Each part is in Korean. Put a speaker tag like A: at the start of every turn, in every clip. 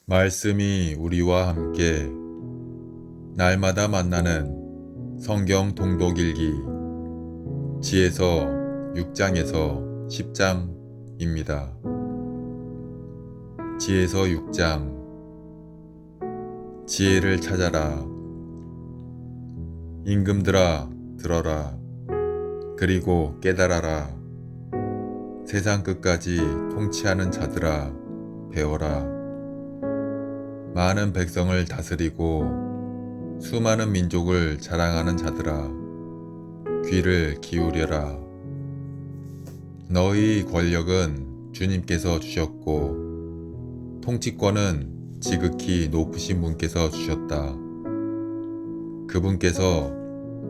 A: 말씀이 우리와 함께 날마다 만나는 성경 통독일기 지에서 6장에서 10장입니다. 지에서 6장 지혜를 찾아라. 임금들아 들어라. 그리고 깨달아라. 세상 끝까지 통치하는 자들아 배워라. 많은 백성을 다스리고 수많은 민족을 자랑하는 자들아 귀를 기울여라. 너희 권력은 주님께서 주셨고 통치권은 지극히 높으신 분께서 주셨다. 그분께서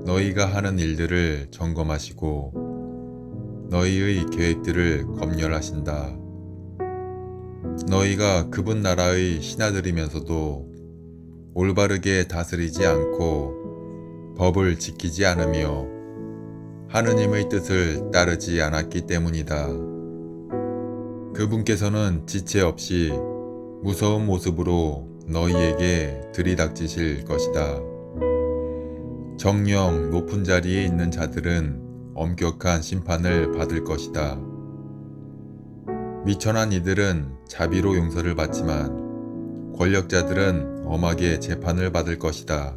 A: 너희가 하는 일들을 점검하시고 너희의 계획들을 검열하신다. 너희가 그분 나라의 신하들이면서도 올바르게 다스리지 않고 법을 지키지 않으며 하느님의 뜻을 따르지 않았기 때문이다. 그분께서는 지체 없이 무서운 모습으로 너희에게 들이닥치실 것이다. 정령 높은 자리에 있는 자들은 엄격한 심판을 받을 것이다. 미천한 이들은 자비로 용서를 받지만 권력자들은 엄하게 재판을 받을 것이다.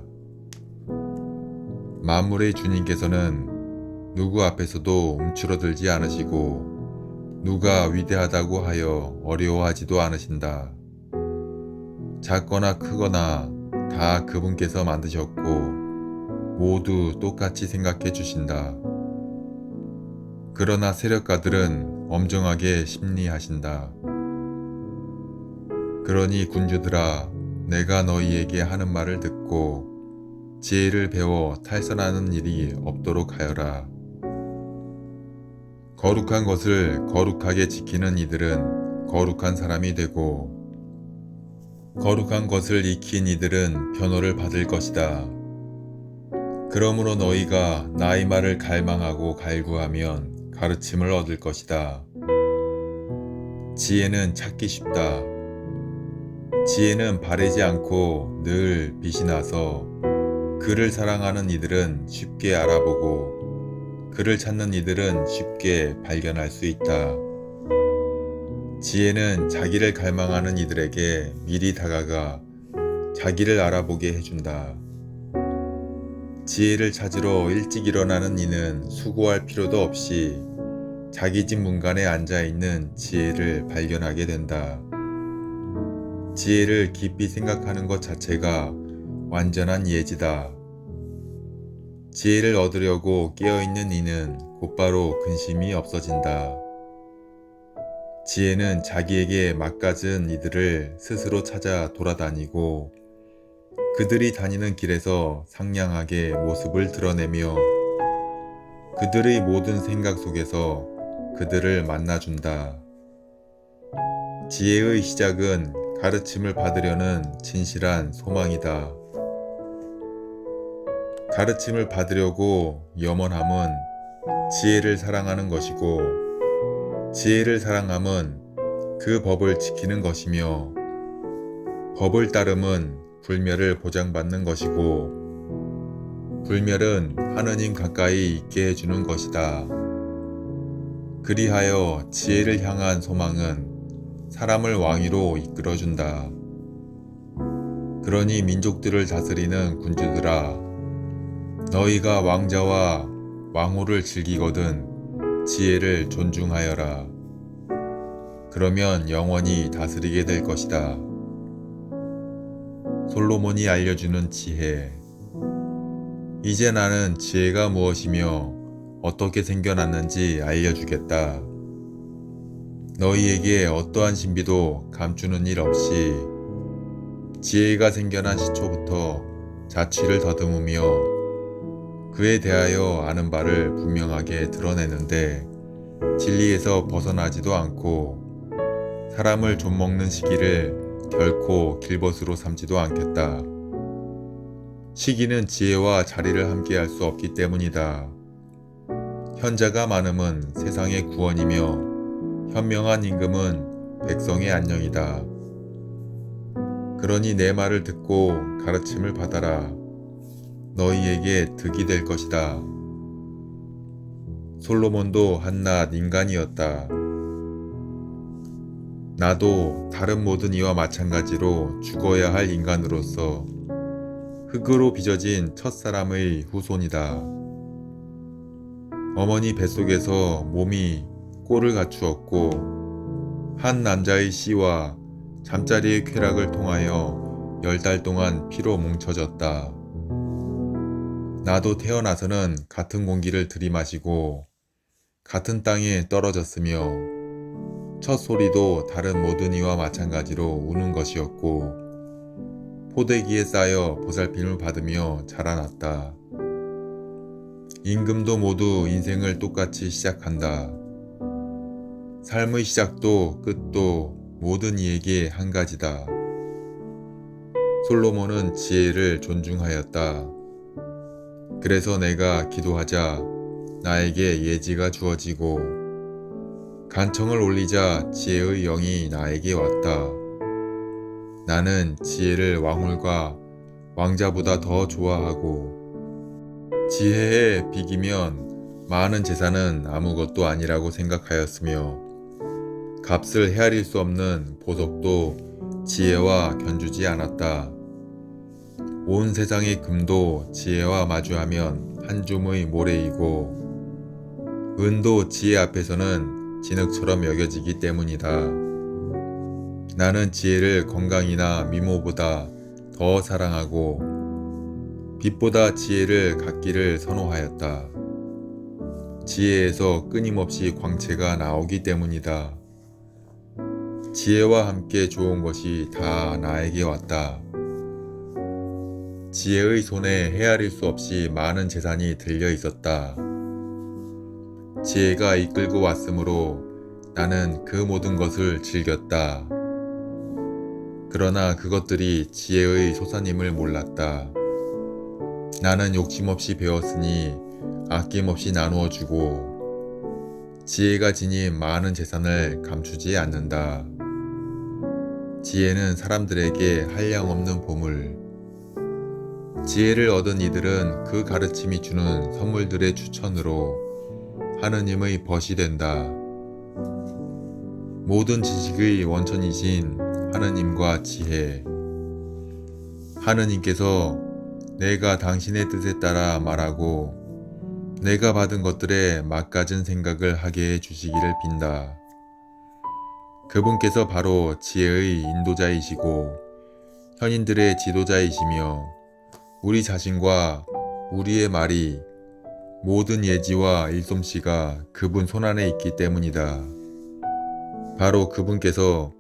A: 만물의 주님께서는 누구 앞에서도 움츠러들지 않으시고 누가 위대하다고 하여 어려워하지도 않으신다. 작거나 크거나 다 그분께서 만드셨고 모두 똑같이 생각해 주신다. 그러나 세력가들은 엄정하게 심리하신다. 그러니 군주들아, 내가 너희에게 하는 말을 듣고 지혜를 배워 탈선하는 일이 없도록 하여라. 거룩한 것을 거룩하게 지키는 이들은 거룩한 사람이 되고 거룩한 것을 익힌 이들은 변호를 받을 것이다. 그러므로 너희가 나의 말을 갈망하고 갈구하면 가르침을 얻을 것이다. 지혜는 찾기 쉽다. 지혜는 바래지 않고 늘 빛이 나서 그를 사랑하는 이들은 쉽게 알아보고 그를 찾는 이들은 쉽게 발견할 수 있다. 지혜는 자기를 갈망하는 이들에게 미리 다가가 자기를 알아보게 해준다. 지혜를 찾으러 일찍 일어나는 이는 수고할 필요도 없이 자기 집 문간에 앉아있는 지혜를 발견하게 된다. 지혜를 깊이 생각하는 것 자체가 완전한 예지다. 지혜를 얻으려고 깨어있는 이는 곧바로 근심이 없어진다. 지혜는 자기에게 막가진 이들을 스스로 찾아 돌아다니고 그들이 다니는 길에서 상냥하게 모습을 드러내며 그들의 모든 생각 속에서 그들을 만나준다. 지혜의 시작은 가르침을 받으려는 진실한 소망이다. 가르침을 받으려고 염원함은 지혜를 사랑하는 것이고 지혜를 사랑함은 그 법을 지키는 것이며 법을 따름은 불멸을 보장받는 것이고 불멸은 하느님 가까이 있게 해주는 것이다. 그리하여 지혜를 향한 소망은 사람을 왕위로 이끌어준다. 그러니 민족들을 다스리는 군주들아, 너희가 왕자와 왕후를 즐기거든 지혜를 존중하여라. 그러면 영원히 다스리게 될 것이다. 솔로몬이 알려주는 지혜. 이제 나는 지혜가 무엇이며 어떻게 생겨났는지 알려주겠다. 너희에게 어떠한 신비도 감추는 일 없이 지혜가 생겨난 시초부터 자취를 더듬으며 그에 대하여 아는 바를 분명하게 드러내는데 진리에서 벗어나지도 않고 사람을 좀먹는 시기를 결코 길벗으로 삼지도 않겠다. 시기는 지혜와 자리를 함께할 수 없기 때문이다. 현자가 많음은 세상의 구원이며 현명한 임금은 백성의 안녕이다. 그러니 내 말을 듣고 가르침을 받아라. 너희에게 득이 될 것이다. 솔로몬도 한낱 인간이었다. 나도 다른 모든 이와 마찬가지로 죽어야 할 인간으로서 흙으로 빚어진 첫사람의 후손이다. 어머니 뱃속에서 몸이 꼴을 갖추었고 한 남자의 씨와 잠자리의 쾌락을 통하여 10달 동안 피로 뭉쳐졌다. 나도 태어나서는 같은 공기를 들이마시고 같은 땅에 떨어졌으며 첫 소리도 다른 모든 이와 마찬가지로 우는 것이었고 포대기에 쌓여 보살핌을 받으며 자라났다. 임금도 모두 인생을 똑같이 시작한다. 삶의 시작도 끝도 모든 이에게 한 가지다. 솔로몬은 지혜를 존중하였다. 그래서 내가 기도하자 나에게 예지가 주어지고 간청을 올리자 지혜의 영이 나에게 왔다. 나는 지혜를 왕홀과 왕자보다 더 좋아하고 지혜에 비기면 많은 재산은 아무것도 아니라고 생각하였으며 값을 헤아릴 수 없는 보석도 지혜와 견주지 않았다. 온 세상의 금도 지혜와 마주하면 한 줌의 모래이고 은도 지혜 앞에서는 진흙처럼 여겨지기 때문이다. 나는 지혜를 건강이나 미모보다 더 사랑하고 빛보다 지혜를 갖기를 선호하였다. 지혜에서 끊임없이 광채가 나오기 때문이다. 지혜와 함께 좋은 것이 다 나에게 왔다. 지혜의 손에 헤아릴 수 없이 많은 재산이 들려 있었다. 지혜가 이끌고 왔으므로 나는 그 모든 것을 즐겼다. 그러나 그것들이 지혜의 소산임을 몰랐다. 나는 욕심없이 배웠으니 아낌없이 나누어 주고 지혜가 지닌 많은 재산을 감추지 않는다. 지혜는 사람들에게 한량없는 보물. 지혜를 얻은 이들은 그 가르침이 주는 선물들의 추천으로 하느님의 벗이 된다. 모든 지식의 원천이신 하느님과 지혜. 하느님께서 내가 당신의 뜻에 따라 말하고 내가 받은 것들에 막가진 생각을 하게 해주시기를 빈다. 그분께서 바로 지혜의 인도자이시고 현인들의 지도자이시며 우리 자신과 우리의 말이 모든 예지와 일솜씨가 그분 손안에 있기 때문이다. 바로 그분께서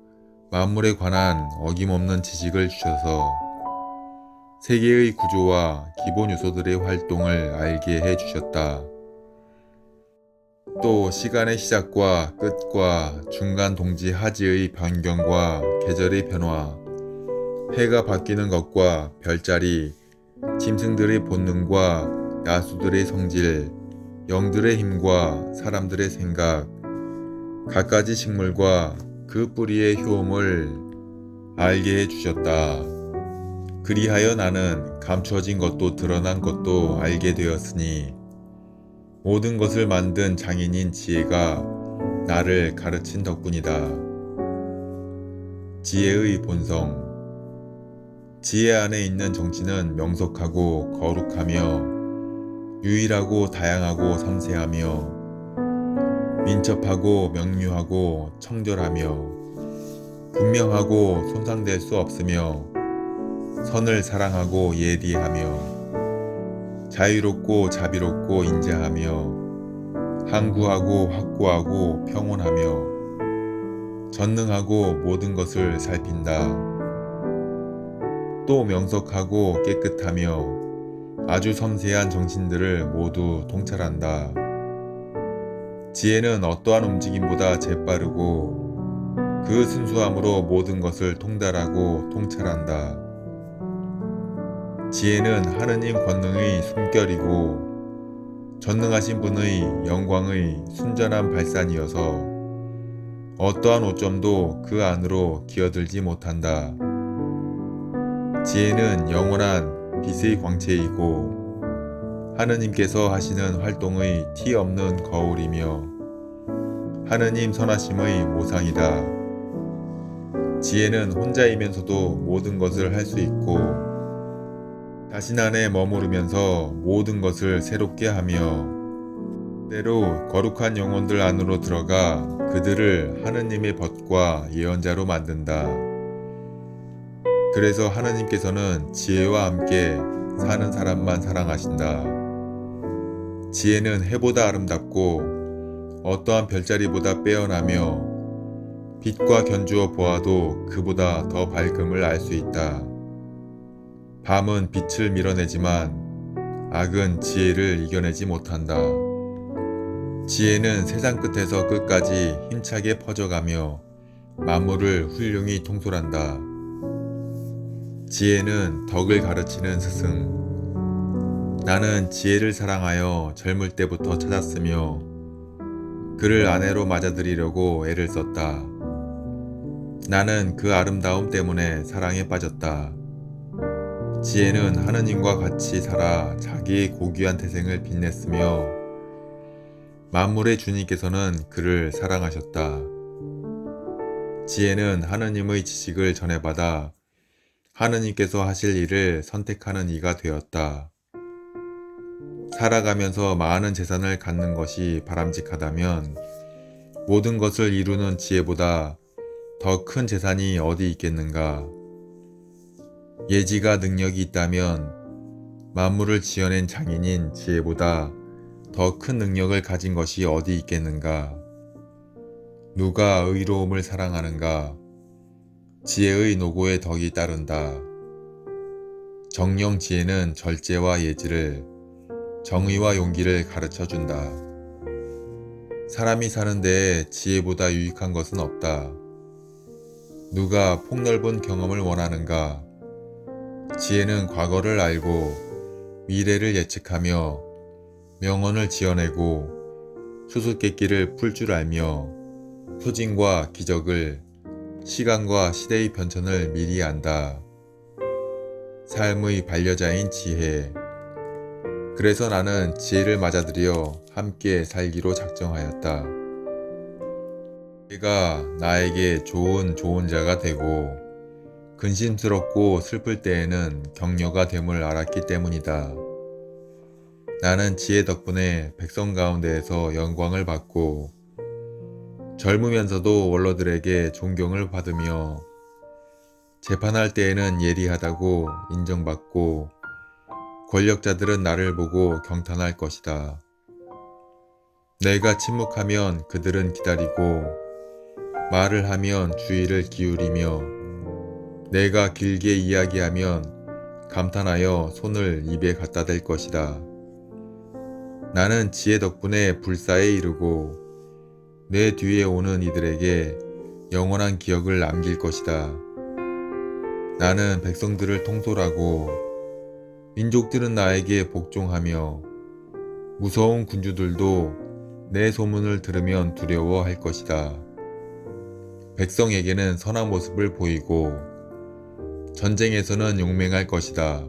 A: 만물에 관한 어김없는 지식을 주셔서 세계의 구조와 기본 요소들의 활동을 알게 해주셨다. 또 시간의 시작과 끝과 중간 동지 하지의 변경과 계절의 변화, 해가 바뀌는 것과 별자리, 짐승들의 본능과 야수들의 성질, 영들의 힘과 사람들의 생각, 갖가지 식물과 그 뿌리의 효험을 알게 해주셨다. 그리하여 나는 감추어진 것도 드러난 것도 알게 되었으니 모든 것을 만든 장인인 지혜가 나를 가르친 덕분이다. 지혜의 본성. 지혜 안에 있는 정치는 명석하고 거룩하며 유일하고 다양하고 섬세하며 민첩하고 명료하고 청결하며 분명하고 손상될 수 없으며 선을 사랑하고 예리하며 자유롭고 자비롭고 인자하며 항구하고 확고하고 평온하며 전능하고 모든 것을 살핀다. 또 명석하고 깨끗하며 아주 섬세한 정신들을 모두 통찰한다. 지혜는 어떠한 움직임보다 재빠르고 그 순수함으로 모든 것을 통달하고 통찰한다. 지혜는 하느님 권능의 숨결이고 전능하신 분의 영광의 순전한 발산이어서 어떠한 오점도 그 안으로 기어들지 못한다. 지혜는 영원한 빛의 광채이고 하느님께서 하시는 활동의 티 없는 거울이며 하느님 선하심의 모상이다. 지혜는 혼자이면서도 모든 것을 할 수 있고 자신 안에 머무르면서 모든 것을 새롭게 하며 때로 거룩한 영혼들 안으로 들어가 그들을 하느님의 벗과 예언자로 만든다. 그래서 하느님께서는 지혜와 함께 사는 사람만 사랑하신다. 지혜는 해보다 아름답고 어떠한 별자리보다 빼어나며 빛과 견주어 보아도 그보다 더 밝음을 알 수 있다. 밤은 빛을 밀어내지만 악은 지혜를 이겨내지 못한다. 지혜는 세상 끝에서 끝까지 힘차게 퍼져가며 만물을 훌륭히 통솔한다. 지혜는 덕을 가르치는 스승. 나는 지혜를 사랑하여 젊을 때부터 찾았으며 그를 아내로 맞아들이려고 애를 썼다. 나는 그 아름다움 때문에 사랑에 빠졌다. 지혜는 하느님과 같이 살아 자기의 고귀한 태생을 빛냈으며 만물의 주님께서는 그를 사랑하셨다. 지혜는 하느님의 지식을 전해받아 하느님께서 하실 일을 선택하는 이가 되었다. 살아가면서 많은 재산을 갖는 것이 바람직하다면 모든 것을 이루는 지혜보다 더 큰 재산이 어디 있겠는가? 예지가 능력이 있다면 만물을 지어낸 장인인 지혜보다 더 큰 능력을 가진 것이 어디 있겠는가? 누가 의로움을 사랑하는가? 지혜의 노고에 덕이 따른다. 정령 지혜는 절제와 예지를, 정의와 용기를 가르쳐 준다. 사람이 사는 데에 지혜보다 유익한 것은 없다. 누가 폭넓은 경험을 원하는가? 지혜는 과거를 알고 미래를 예측하며 명언을 지어내고 수수께끼를 풀 줄 알며 표징과 기적을 시간과 시대의 변천을 미리 안다. 삶의 반려자인 지혜. 그래서 나는 지혜를 맞아들여 함께 살기로 작정하였다. 지혜가 나에게 좋은 조언자가 되고 근심스럽고 슬플 때에는 격려가 됨을 알았기 때문이다. 나는 지혜 덕분에 백성 가운데에서 영광을 받고 젊으면서도 원로들에게 존경을 받으며 재판할 때에는 예리하다고 인정받고 권력자들은 나를 보고 경탄할 것이다. 내가 침묵하면 그들은 기다리고 말을 하면 주의를 기울이며 내가 길게 이야기하면 감탄하여 손을 입에 갖다 댈 것이다. 나는 지혜 덕분에 불사에 이르고 내 뒤에 오는 이들에게 영원한 기억을 남길 것이다. 나는 백성들을 통솔하고 민족들은 나에게 복종하며 무서운 군주들도 내 소문을 들으면 두려워할 것이다. 백성에게는 선한 모습을 보이고 전쟁에서는 용맹할 것이다.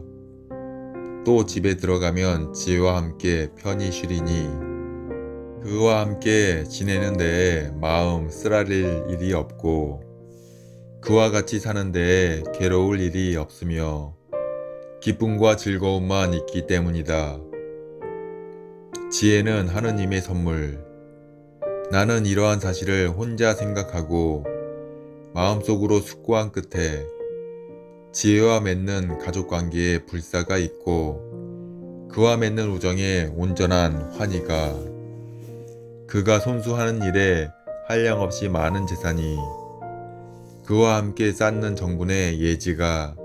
A: 또 집에 들어가면 지혜와 함께 편히 쉬리니 그와 함께 지내는 데에 마음 쓰라릴 일이 없고 그와 같이 사는 데에 괴로울 일이 없으며 기쁨과 즐거움만 있기 때문이다. 지혜는 하느님의 선물. 나는 이러한 사실을 혼자 생각하고 마음속으로 숙고한 끝에 지혜와 맺는 가족관계에 불사가 있고 그와 맺는 우정에 온전한 환희가 그가 손수하는 일에 한량없이 많은 재산이 그와 함께 쌓는 정분의 예지가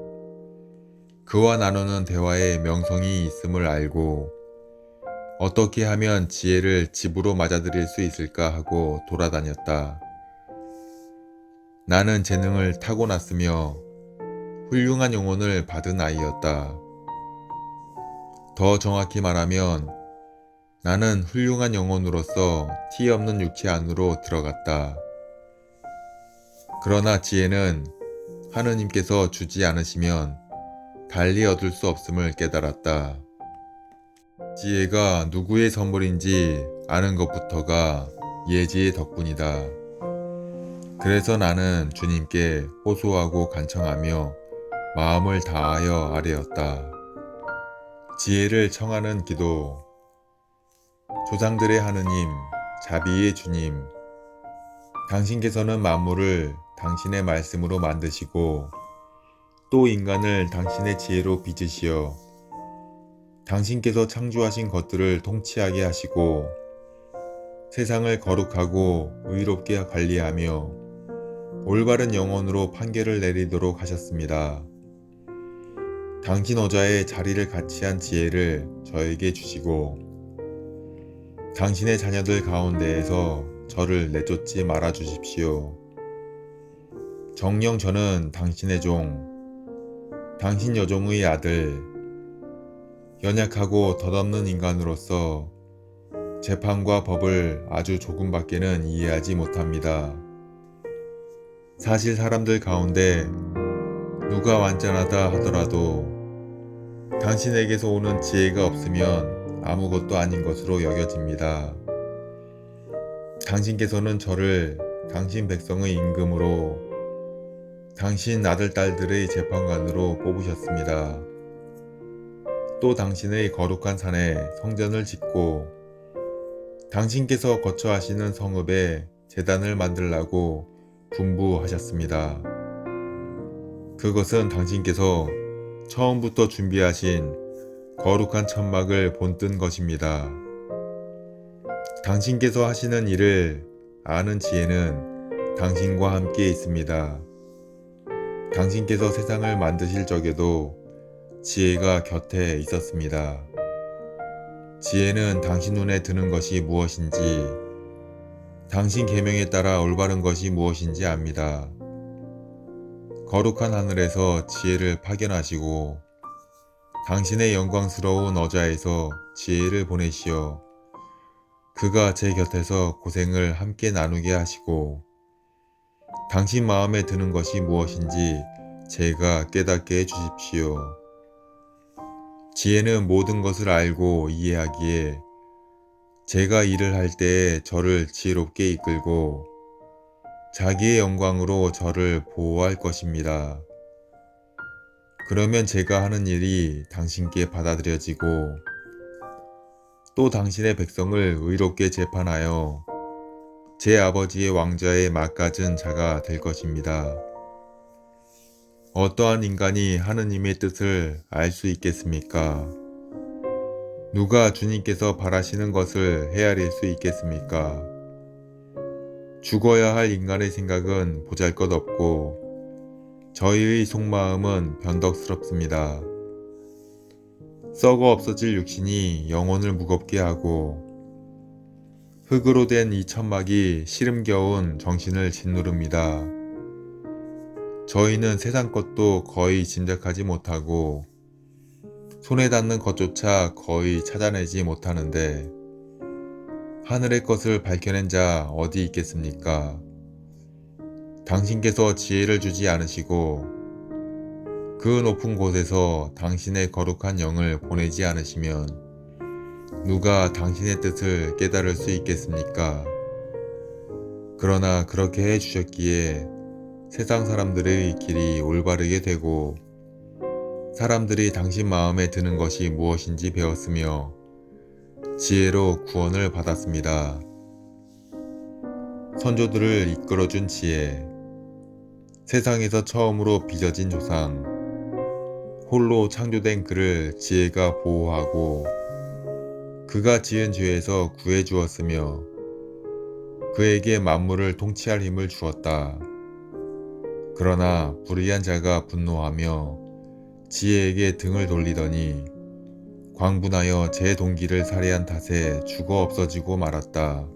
A: 그와 나누는 대화에 명성이 있음을 알고 어떻게 하면 지혜를 집으로 맞아들일 수 있을까 하고 돌아다녔다. 나는 재능을 타고났으며 훌륭한 영혼을 받은 아이였다. 더 정확히 말하면 나는 훌륭한 영혼으로서 티 없는 육체 안으로 들어갔다. 그러나 지혜는 하느님께서 주지 않으시면 달리 얻을 수 없음을 깨달았다. 지혜가 누구의 선물인지 아는 것부터가 예지의 덕분이다. 그래서 나는 주님께 호소하고 간청하며 마음을 다하여 아뢰었다. 지혜를 청하는 기도. 조상들의 하느님, 자비의 주님, 당신께서는 만물을 당신의 말씀으로 만드시고 또 인간을 당신의 지혜로 빚으시어 당신께서 창조하신 것들을 통치하게 하시고 세상을 거룩하고 의롭게 관리하며 올바른 영혼으로 판결을 내리도록 하셨습니다. 당신 어자의 자리를 같이한 지혜를 저에게 주시고 당신의 자녀들 가운데에서 저를 내쫓지 말아 주십시오. 정녕 저는 당신의 종, 당신 여종의 아들, 연약하고 덧없는 인간으로서 재판과 법을 아주 조금밖에는 이해하지 못합니다. 사실 사람들 가운데 누가 완전하다 하더라도 당신에게서 오는 지혜가 없으면 아무것도 아닌 것으로 여겨집니다. 당신께서는 저를 당신 백성의 임금으로 당신 아들 딸들의 재판관으로 뽑으셨습니다. 또 당신의 거룩한 산에 성전을 짓고 당신께서 거처하시는 성읍에 제단을 만들라고 분부하셨습니다. 그것은 당신께서 처음부터 준비하신 거룩한 천막을 본뜬 것입니다. 당신께서 하시는 일을 아는 지혜는 당신과 함께 있습니다. 당신께서 세상을 만드실 적에도 지혜가 곁에 있었습니다. 지혜는 당신 눈에 드는 것이 무엇인지, 당신 계명에 따라 올바른 것이 무엇인지 압니다. 거룩한 하늘에서 지혜를 파견하시고 당신의 영광스러운 어자에서 지혜를 보내시어 그가 제 곁에서 고생을 함께 나누게 하시고 당신 마음에 드는 것이 무엇인지 제가 깨닫게 해주십시오. 지혜는 모든 것을 알고 이해하기에 제가 일을 할 때에 저를 지혜롭게 이끌고 자기의 영광으로 저를 보호할 것입니다. 그러면 제가 하는 일이 당신께 받아들여지고 또 당신의 백성을 의롭게 재판하여 제 아버지의 왕좌에 막가진 자가 될 것입니다. 어떠한 인간이 하느님의 뜻을 알 수 있겠습니까? 누가 주님께서 바라시는 것을 헤아릴 수 있겠습니까? 죽어야 할 인간의 생각은 보잘것없고 저희의 속마음은 변덕스럽습니다. 썩어 없어질 육신이 영혼을 무겁게 하고 흙으로 된 이 천막이 시름겨운 정신을 짓누릅니다. 저희는 세상 것도 거의 짐작하지 못하고 손에 닿는 것조차 거의 찾아내지 못하는데 하늘의 것을 밝혀낸 자 어디 있겠습니까? 당신께서 지혜를 주지 않으시고 그 높은 곳에서 당신의 거룩한 영을 보내지 않으시면 누가 당신의 뜻을 깨달을 수 있겠습니까? 그러나 그렇게 해주셨기에 세상 사람들의 길이 올바르게 되고 사람들이 당신 마음에 드는 것이 무엇인지 배웠으며 지혜로 구원을 받았습니다. 선조들을 이끌어준 지혜, 세상에서 처음으로 빚어진 조상, 홀로 창조된 그를 지혜가 보호하고 그가 지은 죄에서 구해 주었으며 그에게 만물을 통치할 힘을 주었다. 그러나 불의한 자가 분노하며 지혜에게 등을 돌리더니 광분하여 제 동기를 살해한 탓에 죽어 없어지고 말았다.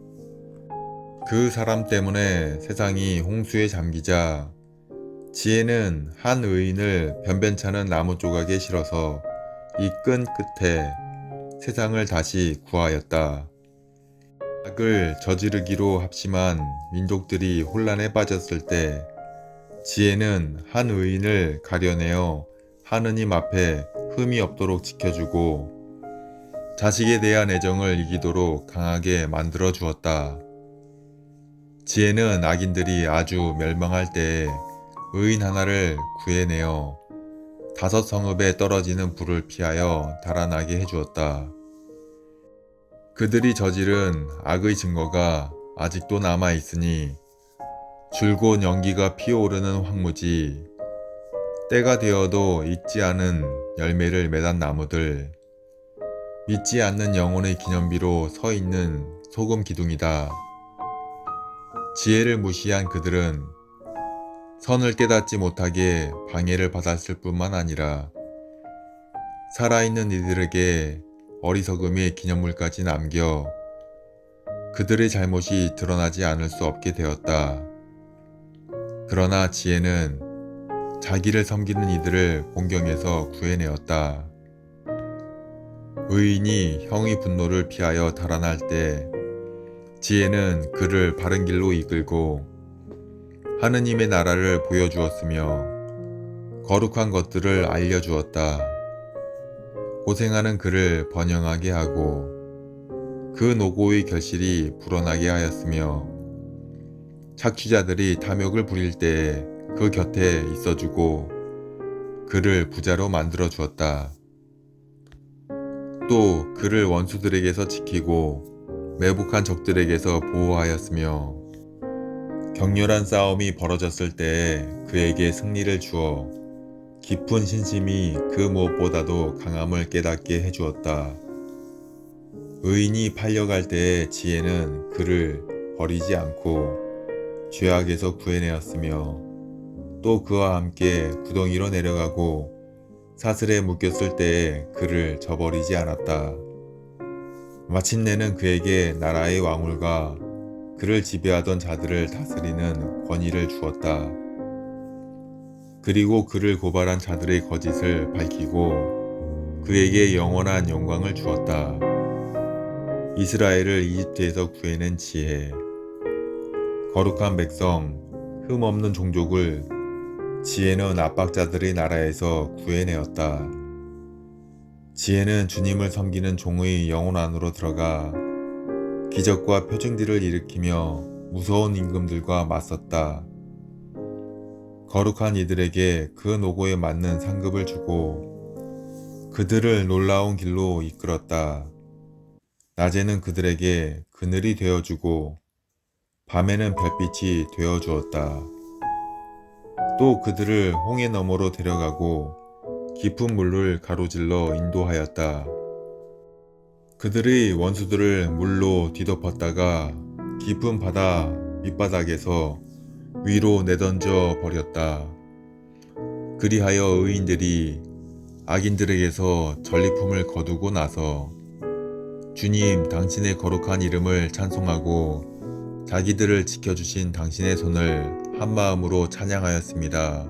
A: 그 사람 때문에 세상이 홍수에 잠기자 지혜는 한 의인을 변변찮은 나무 조각에 실어서 이 끈 끝에 세상을 다시 구하였다. 악을 저지르기로 합심한 민족들이 혼란에 빠졌을 때 지혜는 한 의인을 가려내어 하느님 앞에 흠이 없도록 지켜주고 자식에 대한 애정을 이기도록 강하게 만들어 주었다. 지혜는 악인들이 아주 멸망할 때에 의인 하나를 구해내어 5 성읍에 떨어지는 불을 피하여 달아나게 해주었다. 그들이 저지른 악의 증거가 아직도 남아있으니 줄곧 연기가 피어오르는 황무지, 때가 되어도 익지 않은 열매를 맺은 나무들, 믿지 않는 영혼의 기념비로 서 있는 소금 기둥이다. 지혜를 무시한 그들은 선을 깨닫지 못하게 방해를 받았을 뿐만 아니라 살아있는 이들에게 어리석음의 기념물까지 남겨 그들의 잘못이 드러나지 않을 수 없게 되었다. 그러나 지혜는 자기를 섬기는 이들을 공경에서 구해내었다. 의인이 형의 분노를 피하여 달아날 때 지혜는 그를 바른 길로 이끌고 하느님의 나라를 보여주었으며 거룩한 것들을 알려주었다. 고생하는 그를 번영하게 하고 그 노고의 결실이 불어나게 하였으며 착취자들이 탐욕을 부릴 때에 그 곁에 있어주고 그를 부자로 만들어 주었다. 또 그를 원수들에게서 지키고 매복한 적들에게서 보호하였으며 격렬한 싸움이 벌어졌을 때에 그에게 승리를 주어 깊은 신심이 그 무엇보다도 강함을 깨닫게 해주었다. 의인이 팔려갈 때에 지혜는 그를 버리지 않고 죄악에서 구해내었으며 또 그와 함께 구덩이로 내려가고 사슬에 묶였을 때에 그를 저버리지 않았다. 마침내는 그에게 나라의 왕울과 그를 지배하던 자들을 다스리는 권위를 주었다. 그리고 그를 고발한 자들의 거짓을 밝히고 그에게 영원한 영광을 주었다. 이스라엘을 이집트에서 구해낸 지혜, 거룩한 백성, 흠없는 종족을 지혜는 압박자들의 나라에서 구해내었다. 지혜는 주님을 섬기는 종의 영혼 안으로 들어가 기적과 표징들을 일으키며 무서운 임금들과 맞섰다. 거룩한 이들에게 그 노고에 맞는 상급을 주고 그들을 놀라운 길로 이끌었다. 낮에는 그들에게 그늘이 되어주고 밤에는 별빛이 되어주었다. 또 그들을 홍해 너머로 데려가고 깊은 물을 가로질러 인도하였다. 그들의 원수들을 물로 뒤덮었다가 깊은 바다 밑바닥에서 위로 내던져 버렸다. 그리하여 의인들이 악인들에게서 전리품을 거두고 나서 주님 당신의 거룩한 이름을 찬송하고 자기들을 지켜주신 당신의 손을 한마음으로 찬양하였습니다.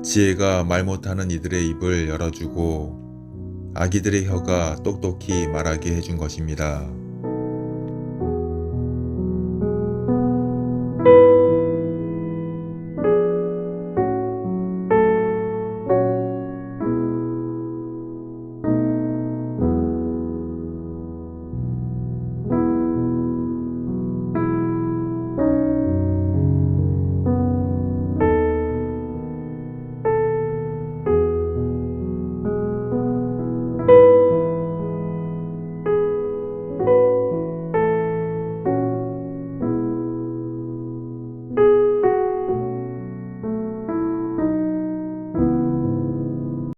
A: 지혜가 말 못하는 이들의 입을 열어주고 아기들의 혀가 똑똑히 말하게 해준 것입니다.